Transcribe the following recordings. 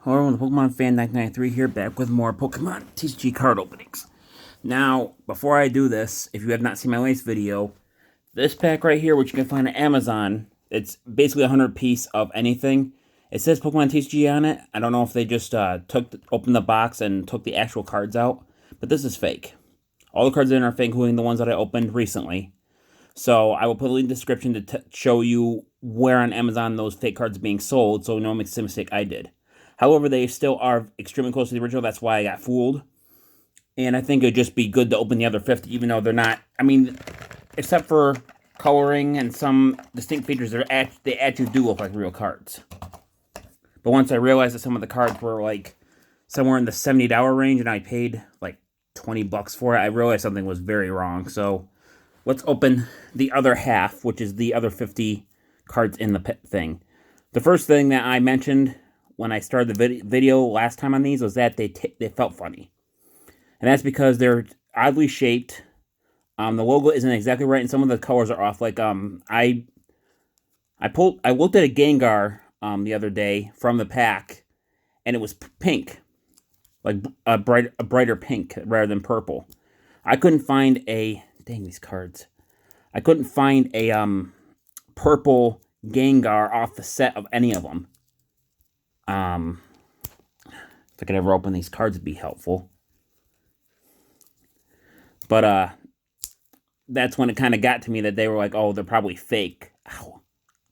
Hello, the Pokemon Fan 1993 here, back with more Pokemon TCG card openings. Now, before I do this, if you have not seen my latest video, this pack right here, which you can find on Amazon, it's basically a 100 piece of anything. It says Pokemon TCG on it. I don't know if they just opened the box and took the actual cards out, but this is fake. All the cards in are fake, including the ones that I opened recently. So I will put a link in the description to show you where on Amazon those fake cards are being sold, so no one makes the same mistake I did. However, they still are extremely close to the original. That's why I got fooled. And I think it would just be good to open the other 50, even though they're not, I mean, except for coloring and some distinct features, they actually do look like real cards. But once I realized that some of the cards were like somewhere in the $70 range and I paid like 20 bucks for it, I realized something was very wrong. So let's open the other half, which is the other 50 cards in the thing. The first thing that I mentioned when I started the video last time on these was that they felt funny. And that's because they're oddly shaped. The logo isn't exactly right, and some of the colors are off. Like, I looked at a Gengar the other day from the pack, and it was pink. Like a brighter pink rather than purple. I couldn't find a, dang these cards. I couldn't find a purple Gengar off the set of any of them. If I could ever open these cards, it'd be helpful. But, that's when it kind of got to me that they were like, oh, they're probably fake. Ow.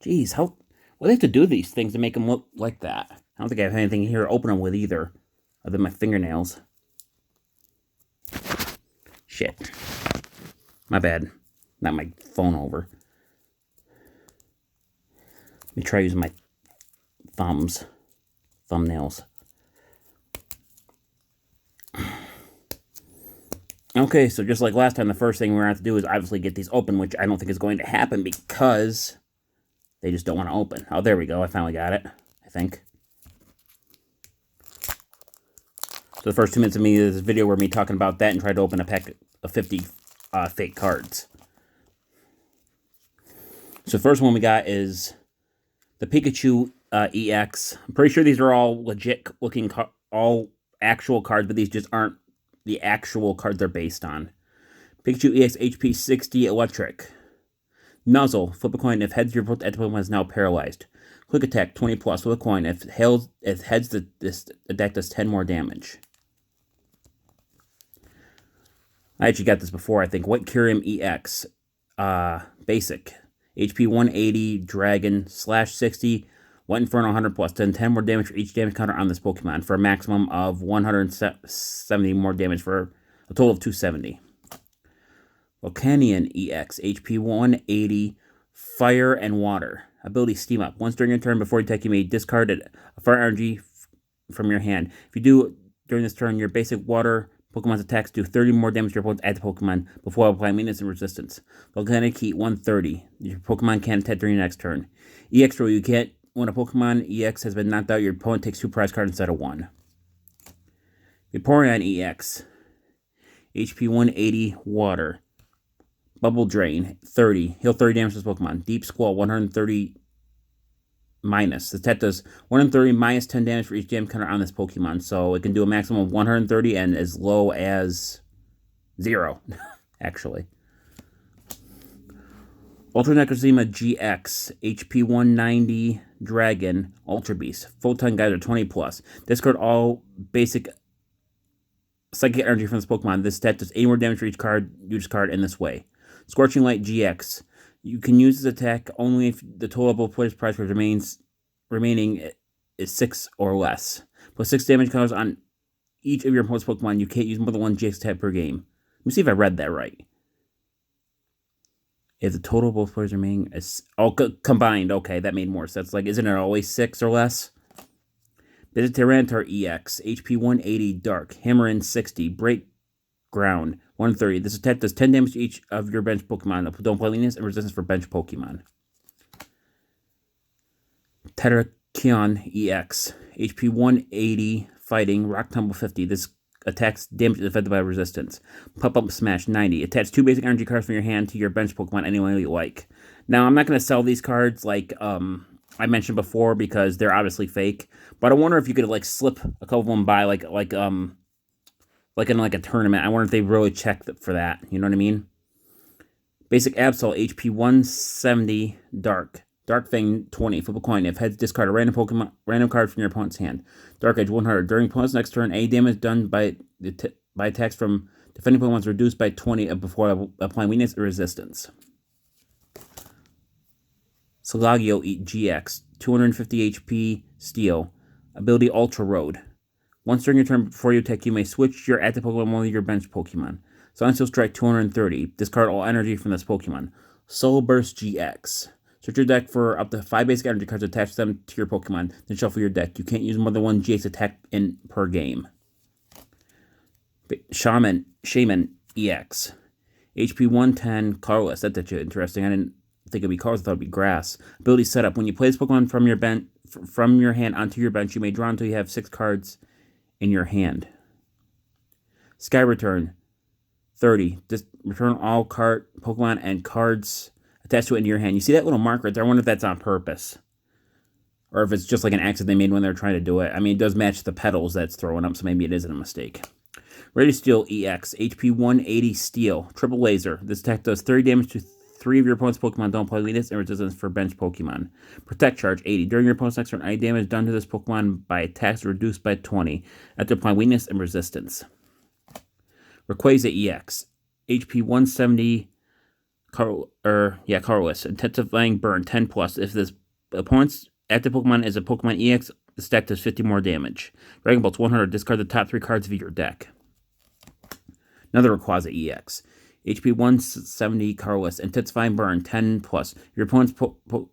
Jeez, what do they have to do these things to make them look like that? I don't think I have anything here to open them with either, other than my fingernails. Shit. My bad. Not my phone over. Let me try using my thumbnails. Okay, so just like last time, the first thing we're going to have to do is obviously get these open, which I don't think is going to happen because they just don't want to open. Oh, there we go. I finally got it, I think. So the first 2 minutes of this video were me talking about that and trying to open a pack of 50 fake cards. So the first one we got is the Pikachu EX. I'm pretty sure these are all legit looking, all actual cards, but these just aren't the actual card they're based on. Pikachu EX HP 60 Electric. Nuzzle. Flip a coin if heads your active Pokemon is now paralyzed. Quick attack 20 plus. Flip a coin if heads this attack does 10 more damage. I actually got this before, I think. White Kyurem EX. Basic. HP 180 Dragon /60. White Inferno 100 plus, 10 more damage for each damage counter on this Pokemon for a maximum of 170 more damage for a total of 270. Volcanion EX, HP 180, Fire and Water. Ability Steam Up. Once during your turn before you attack, you may discard a fire energy from your hand. If you do during this turn, your basic water Pokemon's attacks do 30 more damage to your opponent's active Pokemon before applying maintenance and resistance. Volcanic Heat 130. Your Pokemon can't attack during your next turn. EX rule, you can't. When a Pokemon EX has been knocked out, your opponent takes 2 prize cards instead of 1. Vaporeon EX. HP 180 Water. Bubble Drain 30. Heal 30 damage to this Pokemon. Deep Squall 130 minus. The attack does 130 minus 10 damage for each damage counter on this Pokemon. So it can do a maximum of 130 and as low as 0, actually. Ultra Necrozma Gx, HP 190 Dragon, Ultra Beast, Photon Geyser 20 plus. Discard all basic psychic energy from this Pokemon. This stat does 8 more damage for each card you discard in this way. Scorching Light GX. You can use this attack only if the total of both players' prize cards remaining is 6 or less. Plus 6 damage counters on each of your opponent's Pokemon. You can't use more than 1 GX attack per game. Let me see if I read that right. If the total of both players remaining is combined, okay, that made more sense. Like, isn't it always 6 or less? Visit Tyranitar Ex, HP 180 Dark, Hammerin 60, Break Ground 130. This attack does 10 damage to each of your bench Pokemon. Don't play weakness and resistance for bench Pokemon. Terrakion EX, HP 180 Fighting, Rock Tumble 50. This attacks damage is affected by resistance. Pop-Up Smash 90. Attach 2 basic energy cards from your hand to your bench Pokemon any way you like. Now, I'm not going to sell these cards like I mentioned before because they're obviously fake. But I wonder if you could like slip a couple of them by like in like a tournament. I wonder if they really check for that. You know what I mean? Basic Absol, HP 170, Dark. Dark Fang 20, flip a coin. If heads, discard a random card from your opponent's hand. Dark Edge 100. During opponent's next turn, any damage done by attacks from defending opponent is reduced by 20 before applying weakness or resistance. Lucario Gx, 250 HP, Steel. Ability Ultra Road. Once during your turn before you attack, you may switch your active Pokemon to one of your bench Pokemon. Steel Strike 230. Discard all energy from this Pokemon. Soul Burst GX. Search your deck for up to 5 basic energy cards, attach them to your Pokemon, then shuffle your deck. You can't use more than one GX attack per game. Shaman EX. HP 110, colorless. That's interesting. I didn't think it'd be colorless, I thought it'd be grass. Ability setup. When you play this Pokemon from your hand onto your bench, you may draw until you have 6 cards in your hand. Sky Return 30. Just return all Pokemon and cards attached to it into your hand. You see that little mark right there? I wonder if that's on purpose. Or if it's just like an accident they made when they were trying to do it. I mean, it does match the petals that's throwing up, so maybe it isn't a mistake. Ready Steel EX. HP 180 Steel. Triple Laser. This attack does 30 damage to 3 of your opponent's Pokemon. Don't apply weakness and resistance for bench Pokemon. Protect Charge 80. During your opponent's next turn, any damage done to this Pokemon by attacks is reduced by 20 after applying weakness and resistance. Rayquaza EX. HP 170 colorless. Intensifying Burn 10 plus. If this opponent's active Pokemon is a Pokemon EX, the stack does 50 more damage. Dragon Bolts 100. Discard the top 3 cards of your deck. Another Rayquaza EX. HP 170 colorless. Intensifying Burn 10 plus. Your opponent's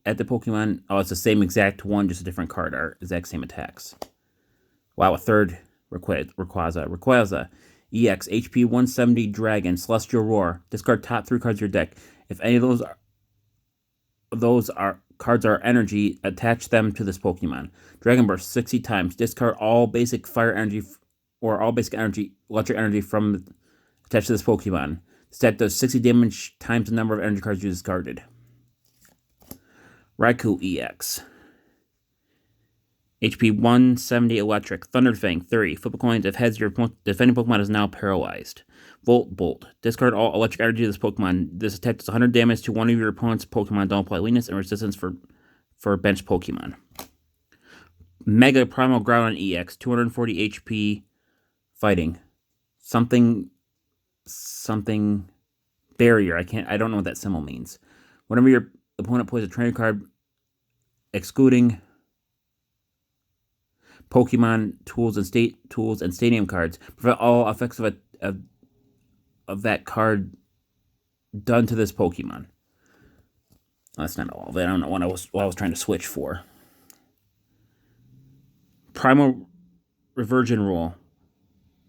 active Pokemon, it's the same exact one, just a different card art. Exact same attacks. Wow, a third Rayquaza EX. HP 170 Dragon. Celestial Roar. Discard top 3 cards of your deck. If any of those cards are energy, attach them to this Pokemon. Dragon Burst 60 times. Discard all basic fire energy or all basic energy, electric energy from attached to this Pokemon. Stat does 60 damage times the number of energy cards you discarded. Raikou EX. HP 170 Electric. Thunder Fang 30. Flip a coin. If heads, your defending Pokemon is now paralyzed. Volt Bolt. Discard all electric energy of this Pokemon. This attack does 100 damage to one of your opponent's Pokemon. Don't apply weakness and resistance for bench Pokemon. Mega Primal Groudon EX. 240 HP. Fighting. Something barrier. I don't know what that symbol means. Whenever your opponent plays a training card excluding Pokemon tools and stadium cards, prevent all effects of that card done to this Pokemon. That's not all of it. I don't know what I was trying to switch for. Primal Reversion Rule.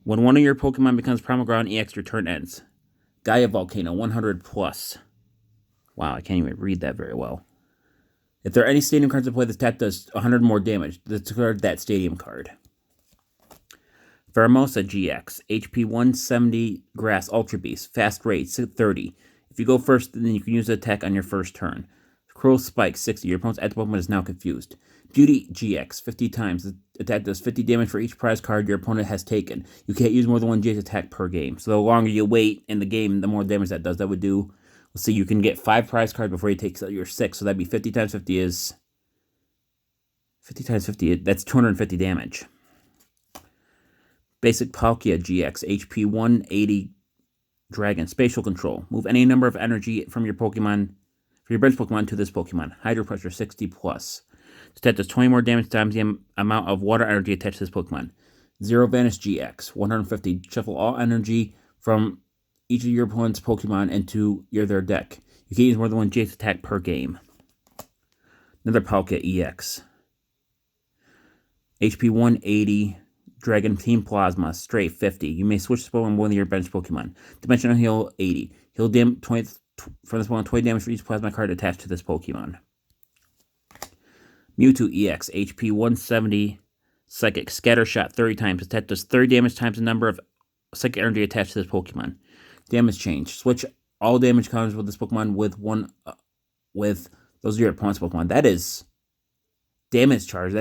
When one of your Pokemon becomes Primal Groudon EX, your turn ends. Gaia Volcano 100 plus. Wow, I can't even read that very well. If there are any stadium cards in play, this attack does 100 more damage. Discard that stadium card. Pheromosa GX. HP 170 Grass Ultra Beast. Fast rate 30. If you go first, then you can use the attack on your first turn. Cruel Spike 60. Your opponent's active Pokemon is now confused. Beauty GX 50 times. The attack does 50 damage for each prize card your opponent has taken. You can't use more than one GX attack per game. So the longer you wait in the game, the more damage that does. That would do. Let's see, you can get 5 prize cards before you take your 6. So that'd be 50 times 50 is 50 times 50. That's 250 damage. Basic Palkia GX. HP 180 Dragon. Spatial Control. Move any number of energy from your Pokemon, for your bench Pokemon to this Pokemon. Hydro Pressure 60 plus. This attack does 20 more damage times the amount of water energy attached to this Pokemon. Zero Vanish GX. 150. Shuffle all energy from each of your opponent's Pokemon into their deck. You can use more than one GX attack per game. Another Palkia EX. HP 180 Dragon Team Plasma. Straight 50. You may switch this Pokemon one of your bench Pokemon. Dimensional Heal 80. Heal 20 from this Pokemon, 20 damage for each Plasma card attached to this Pokemon. Mewtwo EX. HP 170 Psychic. Scatter Shot 30 times. Attack does 30 damage times the number of psychic energy attached to this Pokemon. Damage change. Switch all damage counters with this Pokemon with those of your opponent's Pokemon. That is damage charge.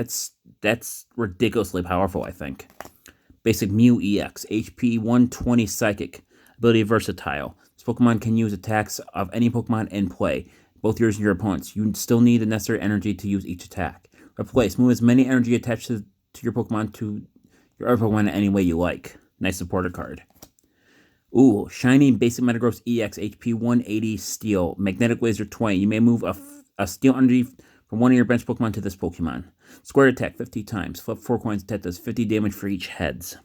That's ridiculously powerful, I think. Basic Mewtwo Ex, HP 120 Psychic, ability versatile. This Pokemon can use attacks of any Pokemon in play, both yours and your opponent's. You still need the necessary energy to use each attack. Replace. Move as many energy attached to your Pokemon to your other Pokemon in any way you like. Nice supporter card. Ooh, Shiny Basic Metagross EX, HP 180 Steel, Magnetic Laser 20. You may move a Steel energy from one of your bench Pokemon to this Pokemon. Square attack 50 times. Flip 4 coins. Attack does 50 damage for each heads.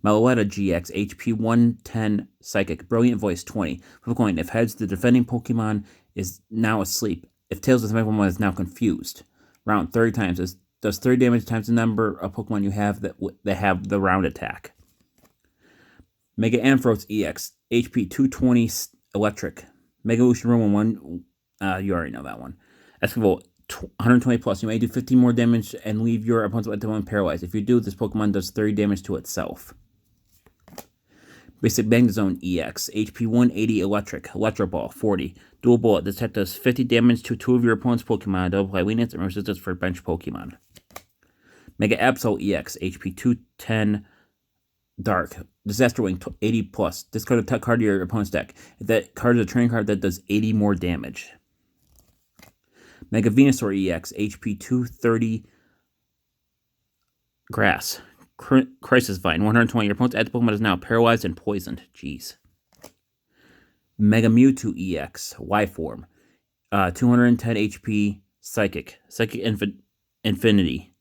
Mewtwo Gx, HP 110 Psychic, Brilliant Voice 20. Flip a coin. If heads, the defending Pokemon is now asleep. If tails, the defending Pokemon is now confused. Round 30 times. It does 30 damage times the number of Pokemon you have that have the round attack. Mega Ampharos EX, HP 220 Electric. Mega Evolution Room 1, you already know that one. Esquivel, 120 plus. You may do 15 more damage and leave your opponent's weapon paralyzed. If you do, this Pokemon does 30 damage to itself. Basic Magnezone EX, HP 180 Electric. Electro Ball, 40. Dual Bullet. This attack does 50 damage to 2 of your opponent's Pokemon. Double apply weakness and resistance for bench Pokemon. Mega Absol EX, HP 210 Dark. Disaster Wing, 80 plus. Discard a card to your opponent's deck. If that card is a training card, that does 80 more damage. Mega Venusaur EX, HP 230 Grass. Crisis Vine, 120. Your opponent's active Pokemon is now paralyzed and poisoned. Jeez. Mega Mewtwo EX, Y form. 210 HP Psychic. Psychic Infinity.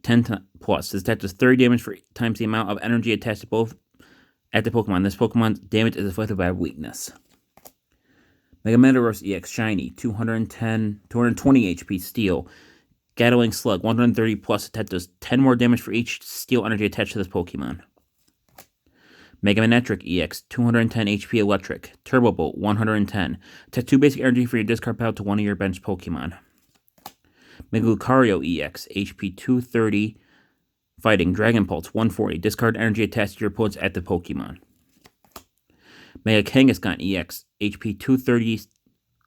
10 plus. This attack does 30 damage for times the amount of energy attached to both active Pokemon. This Pokemon's damage is afflicted by weakness. Mega Metagross EX Shiny, 220 HP Steel. Gatling Slug, 130 plus. Attack does 10 more damage for each Steel energy attached to this Pokemon. Mega Manectric EX, 210 HP Electric. Turbo Bolt, 110. Attack 2 basic energy for your discard pile to one of your bench Pokemon. Mega Lucario EX, HP 230 Fighting. Dragon Pulse, 140. Discard energy attached to your opponent's active Pokemon. Mega Kangaskhan EX, HP 230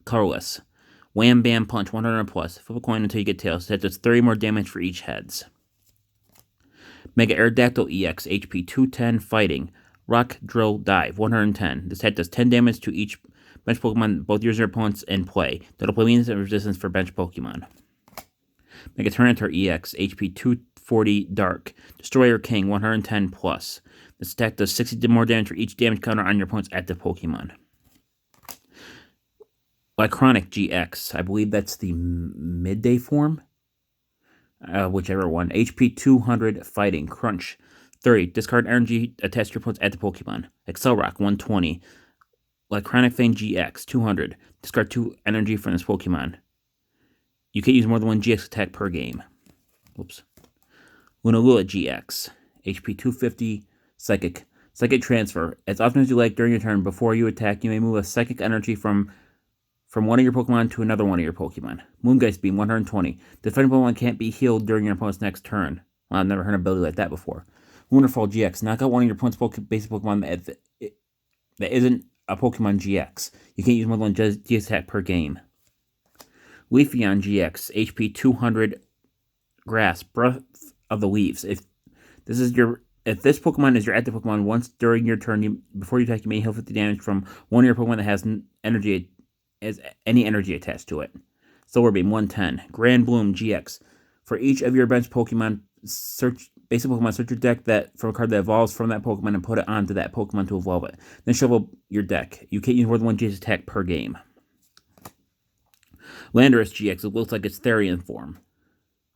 Colorless. Wham Bam Punch, 100 plus. Flip a coin until you get tails. That does 30 more damage for each heads. Mega Aerodactyl EX, HP 210 Fighting. Rock Drill Dive, 110. This attack does 10 damage to each bench Pokemon, both yours and your opponents in play. That'll play weakness and resistance for bench Pokemon. Mega Tyranitar EX, HP 240 Dark. Destroyer King, 110 plus. This attack does 60 more damage for each damage counter on your opponent's active Pokemon. Lycronic GX, I believe that's the midday form. Whichever one. HP 200 Fighting. Crunch, 30. Discard energy attached to your opponent's active Pokemon. Accelerock, 120. Lycronic Fang GX, 200. Discard 2 energy from this Pokemon. You can't use more than 1 GX attack per game. Whoops. Lunalula GX, HP 250 Psychic. Psychic Transfer. As often as you like during your turn, before you attack, you may move a Psychic energy from one of your Pokemon to another one of your Pokemon. Moongeist Beam, 120. Defending Pokemon can't be healed during your opponent's next turn. Well, I've never heard an ability like that before. Wonderful GX. Knock out one of your opponent's basic Pokemon that isn't a Pokemon GX. You can't use more than 1 GX attack per game. Leafeon GX, HP 200 Grass, Breath of the Leaves. If this Pokemon is your active Pokemon, once during your turn, before you attack, you may heal 50 damage from one of your Pokemon that has any energy attached to it. Solar Beam, 110. Grand Bloom GX. For each of your bench Pokemon, search your deck for a card that evolves from that Pokemon and put it onto that Pokemon to evolve it. Then shuffle your deck. You can't use more than 1 GX attack per game. Landorus Gx, it looks like it's Therian form.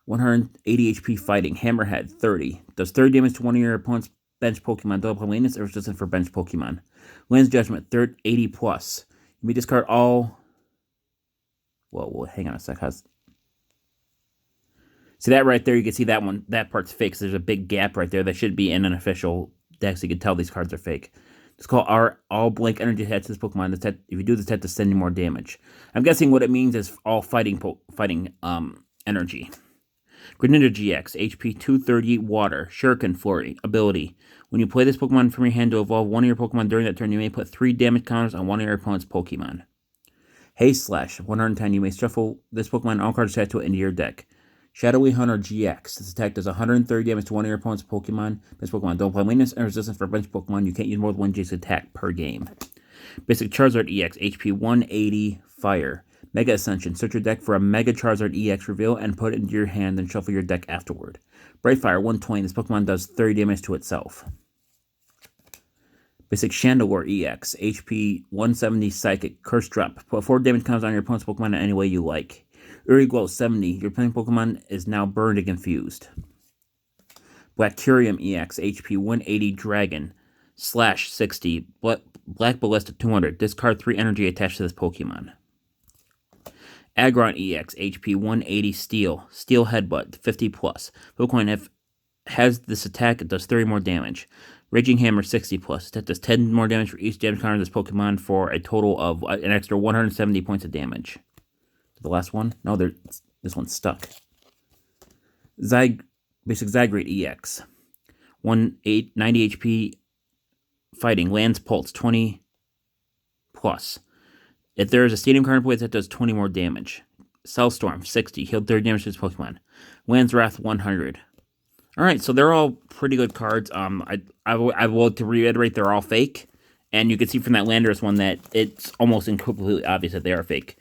180 HP Fighting. Hammerhead, 30. Does 30 damage to one of your opponent's bench Pokemon. Double weakness or resistance for bench Pokemon. Lens Judgment, 80 plus. You may discard all... Well, hang on a sec. See that right there? You can see that one. That part's fake. So there's a big gap right there that should be in an official deck, so you can tell these cards are fake. It's called all blank energy attached to this Pokemon. If you do this, to send you more damage. I'm guessing what it means is all fighting energy. Greninja GX, HP 230 Water, Shuriken Flurry, ability. When you play this Pokemon from your hand to evolve one of your Pokemon during that turn, you may put 3 damage counters on one of your opponent's Pokemon. Haste Slash, 110. You may shuffle this Pokemon and all cards attached to it into your deck. Shadowy Hunter GX. This attack does 130 damage to one of your opponent's Pokemon. This Pokemon don't apply weakness and resistance for bench Pokemon. You can't use more than one Jace attack per game. Basic Charizard EX. HP 180. Fire. Mega Ascension. Search your deck for a Mega Charizard EX reveal and put it into your hand, then shuffle your deck afterward. Brightfire 120. This Pokemon does 30 damage to itself. Basic Chandelure EX. HP 170 Psychic. Curse Drop. Put 4 damage counters on your opponent's Pokemon in any way you like. Uriglow 70. Your playing Pokemon is now burned and confused. Blackurium EX. HP 180 Dragon. Slash 60. Black Ballista 200. Discard 3 energy attached to this Pokemon. Aggron EX. HP 180 Steel. Steel Headbutt 50 plus. Pokemon has this attack, it does 30 more damage. Raging Hammer 60 plus. That does 10 more damage for each damage counter of this Pokemon for a total of an extra 170 points of damage. The last one? No, this one's stuck. Basic Zygrate EX. 90 HP Fighting. Lands Pulse 20 plus. If there is a Stadium card in play, that does 20 more damage. Cellstorm 60. Healed 30 damage to this Pokemon. Land's Wrath 100. Alright, so they're all pretty good cards. I will to reiterate, they're all fake. And you can see from that Landorus one that it's almost completely obvious that they are fake.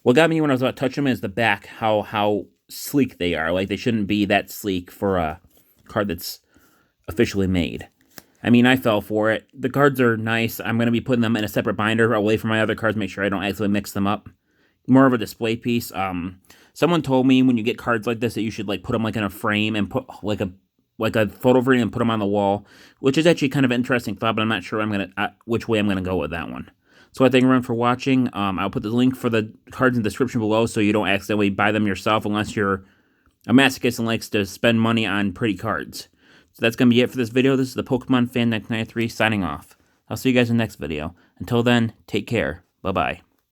What got me when I was about to touch them is the back, how sleek they are. Like, they shouldn't be that sleek for a card that's officially made. I mean, I fell for it. The cards are nice. I'm going to be putting them in a separate binder away from my other cards, make sure I don't accidentally mix them up. More of a display piece. Someone told me when you get cards like this that you should like put them like in a frame and put like a photo frame and put them on the wall, which is actually kind of an interesting thought, but I'm not sure which way I'm going to go with that one. So I thank everyone for watching. I'll put the link for the cards in the description below so you don't accidentally buy them yourself unless you're a masochist and likes to spend money on pretty cards. So that's going to be it for this video. This is the Pokemon Fan 1993 signing off. I'll see you guys in the next video. Until then, take care. Bye-bye.